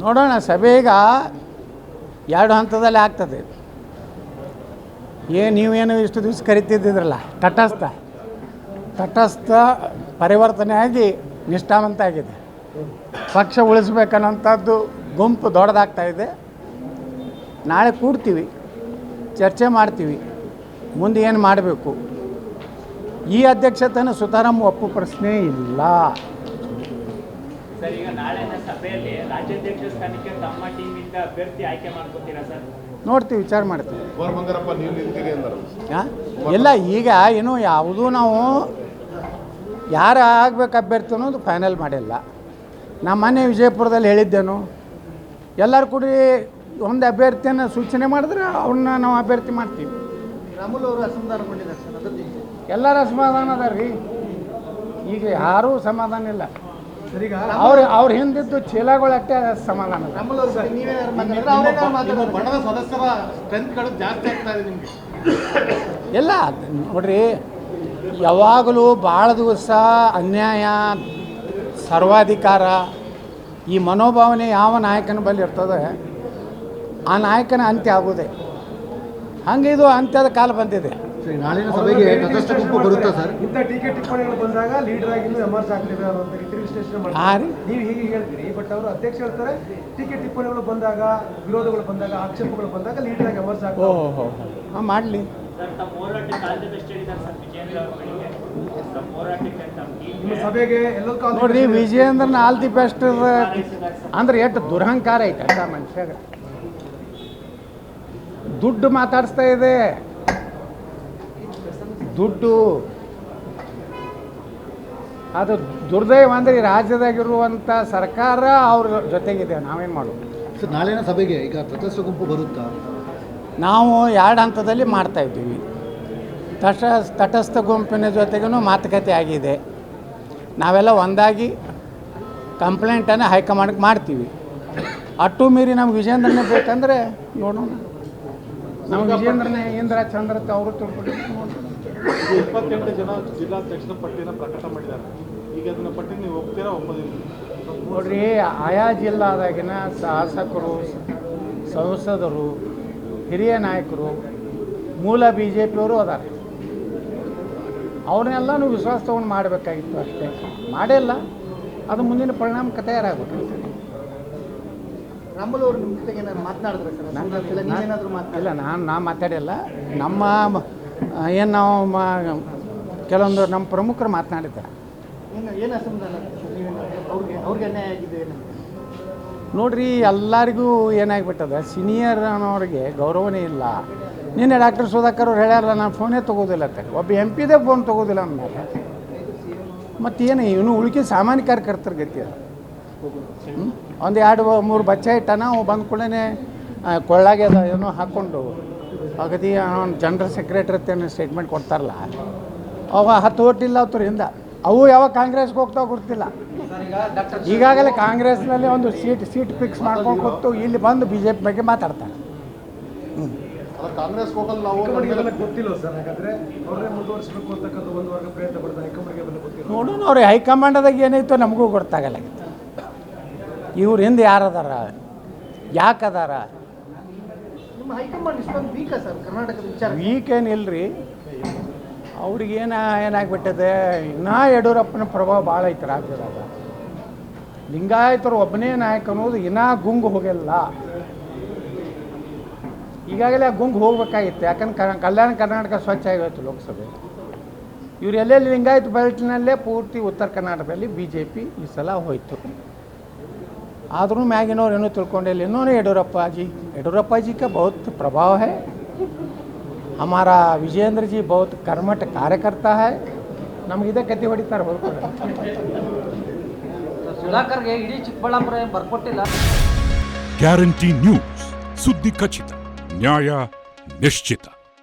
ನೋಡೋಣ. ಸಭೆ ಈಗ 2 ಹಂತದಲ್ಲಿ ಆಗ್ತದೆ. ನೀವೇನು ಇಷ್ಟು ದಿವಸ ಕರಿತಿದ್ದಿದ್ರಲ್ಲ, ತಟಸ್ಥ ಪರಿವರ್ತನೆ ಆಗಿ ನಿಷ್ಠಾವಂತ ಆಗಿದೆ. ಪಕ್ಷ ಉಳಿಸ್ಬೇಕನ್ನೋಂಥದ್ದು ಗುಂಪು ದೊಡ್ಡದಾಗ್ತಾಯಿದೆ. ನಾಳೆ ಕೂಡ್ತೀವಿ, ಚರ್ಚೆ ಮಾಡ್ತೀವಿ, ಮುಂದೆ ಏನು ಮಾಡಬೇಕು. ಈ ಅಧ್ಯಕ್ಷತೆಯನ್ನು ಸುತಾರಾಮ್ ಒಪ್ಪು ಪ್ರಶ್ನೆ ಇಲ್ಲ. ಸರ್, ಈಗ ನಾಳಿನ ಸಭೆಯಲ್ಲಿ ರಾಜ್ಯಾಧ್ಯಕ್ಷ ಸ್ಥಾನಕ್ಕೆ ತಮ್ಮ ಟೀಮಿಂದ ಅಭ್ಯರ್ಥಿ ಆಯ್ಕೆ ಮಾಡ್ಕೊತೀರಾ ಸರ್? ನೋಡ್ತೀವಿ, ವಿಚಾರ ಮಾಡ್ತೀವಿ. ಇಲ್ಲ, ಈಗ ಏನು ಯಾವುದೂ ನಾವು ಯಾರು ಆಗಬೇಕು ಅಭ್ಯರ್ಥಿ ಅನ್ನೋದು ಫೈನಲ್ ಮಾಡಿಲ್ಲ. ನಾನು ಮೊನ್ನೆ ವಿಜಯಪುರದಲ್ಲಿ ಹೇಳಿದ್ದೇನು, ಎಲ್ಲರೂ ಕೂಡಿ ಒಂದು ಅಭ್ಯರ್ಥಿಯನ್ನು ಸೂಚನೆ ಮಾಡಿದ್ರೆ ಅವ್ರನ್ನ ನಾವು ಅಭ್ಯರ್ಥಿ ಮಾಡ್ತೀವಿ. ರಾಮುಲ್ ಅವರು ಅಸಮಾಧಾನಗೊಂಡಿದ್ದಾರೆ ಸರ್, ಅದರಲ್ಲಿ ಎಲ್ಲರೂ ಅಸಮಾಧಾನ ಅದ ರೀ. ಈಗ ಯಾರೂ ಸಮಾಧಾನ ಇಲ್ಲ. ಅವ್ರ ಹಿಂದಿದ್ದು ಚೀಲಗಳು ಅಷ್ಟೇ ಸಮಾಧಾನ. ರಾಮುಲ್ ಅವರು ಬಣದ ಸದಸ್ಯರ ಸ್ಟ್ರೆಂತ್ಗಳು ಜಾಸ್ತಿ ಆಗ್ತಾ ಇದೆ ನಿಮಗೆ. ಎಲ್ಲ ನೋಡ್ರಿ, ಯಾವಾಗಲೂ ಭಾಳ ದಿವಸ ಅನ್ಯಾಯ, ಸರ್ವಾಧಿಕಾರ, ಈ ಮನೋಭಾವನೆ ಯಾವ ನಾಯಕನ ಬಳಿ ಇರ್ತದೆ ಆ ನಾಯಕನ ಅಂತ್ಯ ಆಗೋದೆ. ಹಂಗೆ ಇದು ಅಂತ್ಯದ ಕಾಲ ಬಂದಿದೆ. ನಾಳಿನ ಸಭೆಗೆ ತಟಸ್ಥ ಗುಂಪು ಬರುತ್ತಾ ಸರ್? ಇಂಥ ಟೀಕೆ ಟಿಪ್ಪಣಿಗಳು ಬಂದಾಗ ಲೀಡರ್ ಆಗಿ ಎಮರ್ಜ್ ಆಗ್ತೇವೆ ಅನ್ನೋಂಥ ರೀತಿ ವಿಶ್ಲೇಷಣೆ ಮಾಡ್ತಾರೆ. ನೀವು ಹೀಗೆ ಹೇಳ್ತೀರಿ, ಬಟ್ ಅವರು ಅಧ್ಯಕ್ಷ ಹೇಳ್ತಾರೆ ಟೀಕೆ ಟಿಪ್ಪಣಿಗಳು ಬಂದಾಗ, ವಿರೋಧಗಳು ಬಂದಾಗ, ಆಕ್ಷೇಪಗಳು ಬಂದಾಗ ಲೀಡರ್ ಆಗಿ ಎಮರ್ಜ್ ಆಗ್ತದೆ. ಹಾಂ, ಮಾಡಲಿ. ನಿಮ್ಮ ಸಭೆಗೆ ಎಲ್ಲೋ ನೋಡ್ರಿ, ವಿಜಯೇಂದ್ರನ ಆಲ್ ದಿ ಬೆಸ್ಟ್ ಅಂದ್ರೆ ಎಷ್ಟು ದುರಹಂಕಾರ ಐತೆ ಅಂತ ಮನುಷ್ಯಾಗ. ದುಡ್ಡು ಮಾತಾಡಿಸ್ತಾ ಇದೆ, ದುಡ್ಡು. ಅದು ದುರ್ದೈವ ಅಂದರೆ ಈ ರಾಜ್ಯದಾಗಿರುವಂಥ ಸರ್ಕಾರ ಅವ್ರ ಜೊತೆಗಿದೆ. ನಾವೇನು ಮಾಡೋದು ಸರ್? ನಾಳಿನ ಸಭೆಗೆ ಈಗ ತಟಸ್ಥ ಗುಂಪು ಬರುತ್ತಾ? ನಾವು 2 ಹಂತದಲ್ಲಿ ಮಾಡ್ತಾಯಿದ್ದೀವಿ. ತಟಸ್ಥ ಗುಂಪಿನ ಜೊತೆಗೂ ಮಾತುಕತೆ ಆಗಿದೆ. ನಾವೆಲ್ಲ ಒಂದಾಗಿ ಕಂಪ್ಲೇಂಟನ್ನು ಹೈಕಮಾಂಡ್ಗೆ ಮಾಡ್ತೀವಿ. ಅಟ್ಟು ಮೀರಿ ನಮ್ಗೆ ವಿಜೇಂದ್ರನೇ ಬೇಕಂದರೆ ನೋಡೋಣ. ನಮ್ಗೆ ವಿಜೇಂದ್ರನೇ ಇಂದ್ರ ಚಂದ್ರತ್ ಅವರು ತಿಳ್ಕೊಂಡು 28 ಜನ ಜಿಲ್ಲಾಧ್ಯಕ್ಷರ ಪಟ್ಟಿಯನ್ನು ಪ್ರಕಟ ಮಾಡಿದ್ದಾರೆ. ಈಗ ಅದನ್ನ ಪಟ್ಟಿ ನೀವು ಒಪ್ತೀರಾ ಒಪ್ಪೋದಿಲ್ಲ? ನೋಡ್ರಿ, ಆಯಾ ಜಿಲ್ಲಾದಾಗಿನ ಶಾಸಕರು, ಸಂಸದರು, ಹಿರಿಯ ನಾಯಕರು, ಮೂಲ BJPಯವರು ಅದಾರೆ. ಅವ್ರನ್ನೆಲ್ಲನೂ ವಿಶ್ವಾಸ ತೊಗೊಂಡು ಮಾಡಬೇಕಾಗಿತ್ತು, ಅಷ್ಟೇ ಮಾಡಿಲ್ಲ. ಅದು ಮುಂದಿನ ಪರಿಣಾಮಕ್ಕೆ ತಯಾರಾಗಬೇಕು. ರಾಮುಲ್ ಅವರು ನಿಮ್ಮ ಜೊತೆಗೆ ಏನಾದ್ರು ಮಾತನಾಡಿದ್ರೆ ಸರ್? ನೀವೇನಾದರೂ ಇಲ್ಲ, ನಾನು ಮಾತಾಡಿಲ್ಲ. ನಮ್ಮ ಏನು ನಾವು ಕೆಲವೊಂದು ನಮ್ಮ ಪ್ರಮುಖರು ಮಾತನಾಡಿದ್ದಾರೆ. ಏನು ಅಸಮಾಧಾನ ಅವ್ರಿಗೆ ಅನ್ಯಾಯ ಆಗಿದೆ? ನೋಡ್ರಿ, ಎಲ್ಲರಿಗೂ ಏನಾಗಿಬಿಟ್ಟದ, ಸೀನಿಯರ್ ಅನ್ನೋರಿಗೆ ಗೌರವನೇ ಇಲ್ಲ. ನಿನ್ನೆ ಡಾಕ್ಟರ್ ಸುಧಾಕರ್ ಅವ್ರು ಹೇಳ್ಯಾರಲ್ಲ, ನಾನು ಫೋನೇ ತೊಗೋದಿಲ್ಲ ಅಂತ. ಒಬ್ಬ MP ದೇ ಫೋನ್ ತೊಗೋದಿಲ್ಲ ಅಂದಮೇಲೆ ಮತ್ತೇನು ಇವನು ಉಳ್ಕಿ ಸಾಮಾನ್ಯ ಕಾರ್ಯಕರ್ತರ ಗತಿ ಅದು. ಒಂದು 2-3 ಬಚ್ಚ ಇಟ್ಟಾನ, ಅವು ಬಂದ ಕೂಡಲೇ ಕೊಳ್ಳಾಗೆ ಅದ ಏನೋ ಹಾಕ್ಕೊಂಡು ಅಗದಿ ಜನರಲ್ ಸೆಕ್ರೆಟರಿ ಅಂತ ಸ್ಟೇಟ್ಮೆಂಟ್ ಕೊಡ್ತಾರಲ್ಲ, ಅವ 10 ಓಟಿಲ್ಲ ಅವ್ರಿಂದ. ಅವು ಯಾವಾಗ ಕಾಂಗ್ರೆಸ್ಗೆ ಹೋಗ್ತಾವೆ ಗೊತ್ತಿಲ್ಲ. ಈಗಾಗಲೇ ಕಾಂಗ್ರೆಸ್ನಲ್ಲಿ ಒಂದು ಸೀಟ್ ಫಿಕ್ಸ್ ಮಾಡ್ಕೊಂಡು ಕೂತು ಇಲ್ಲಿ ಬಂದು BJP ಬಗ್ಗೆ ಮಾತಾಡ್ತಾರೆ. ಕಾಂಗ್ರೆಸ್ ಗೊತ್ತಿಲ್ಲ ಸರ್. ಹಾಗಾದ್ರೆ ಅವ್ರನ್ನೇ ಮುಂದುವರಿಸಬೇಕು ಅಂತಕ್ಕಂಥ ಒಂದು ವರ್ಗ ಪ್ರಯತ್ನ ಪಡ್ತಾರೆ. ಹೈಕಮಾಂಡ್ಗೆ ಗೊತ್ತಿಲ್ಲ. ನೋಡೋಣ, ಅವ್ರಿಗೆ ಹೈಕಮಾಂಡದಾಗ ಏನೈತೋ ನಮಗೂ ಗೊತ್ತಾಗಲ್ಲ. ಇವ್ರ ಹಿಂದೆ ಯಾರದಾರ, ಯಾಕದಾರ? ನಿಮ್ಮ ಹೈಕಮಾಂಡ್ ಇಷ್ಟೊಂದು ವೀಕಾ ಸರ್ ಕರ್ನಾಟಕದ ವಿಚಾರ? ವೀಕ್ ಏನಿಲ್ಲರಿ, ಏನಾಗ್ಬಿಟ್ಟಿದೆ, ಇನ್ನೂ ಯಡಿಯೂರಪ್ಪನ ಪ್ರಭಾವ ಭಾಳ ಐತೆ ರಾಜ್ಯದಾಗ. ಲಿಂಗಾಯತರು ಒಬ್ಬನೇ ನಾಯಕ ಅನ್ನೋದು ಇನ್ನೂ ಗುಂಗು ಹೋಗಿಲ್ಲ. ಈಗಾಗಲೇ ಗುಂಗು ಹೋಗ್ಬೇಕಾಗಿತ್ತು. ಯಾಕಂದ್ರೆ ಕಲ್ಯಾಣ ಕರ್ನಾಟಕ ಸ್ವಚ್ಛ ಆಗೋಯ್ತು ಲೋಕಸಭೆ. ಇವ್ರು ಎಲ್ಲೆಲ್ಲಿ ಲಿಂಗಾಯತ ಬೆಲ್ಟ್ನಲ್ಲೇ ಪೂರ್ತಿ ಉತ್ತರ ಕರ್ನಾಟಕದಲ್ಲಿ BJP ಈ ಸಲ ಹೋಯಿತು. ಆದರೂ ಮ್ಯಾಗಿನವ್ರು ಏನೂ ತಿಳ್ಕೊಂಡಿಲ್ಲ. ಇನ್ನೂ येडियुरप्पा जी का बहुत प्रभाव है. हमारा विजयेंद्र जी बहुत कर्मठ कार्यकर्ता है. ನಮಗಿದೆ ಕತ್ತಿ ಹೊಡಿತಾರೆ ಹೋಗ್ತಾರೆ. ಸುಧಾಕರ್ಗೆ ಇಡೀ ಚಿಕ್ಕಬಳ್ಳಾಪುರ ಬರ್ಕೊಟ್ಟಿಲ್ಲ. ಗ್ಯಾರಂಟಿ ನ್ಯೂಸ್, ಸುದ್ದಿ ಖಚಿತ, ನ್ಯಾಯ ನಿಶ್ಚಿತ.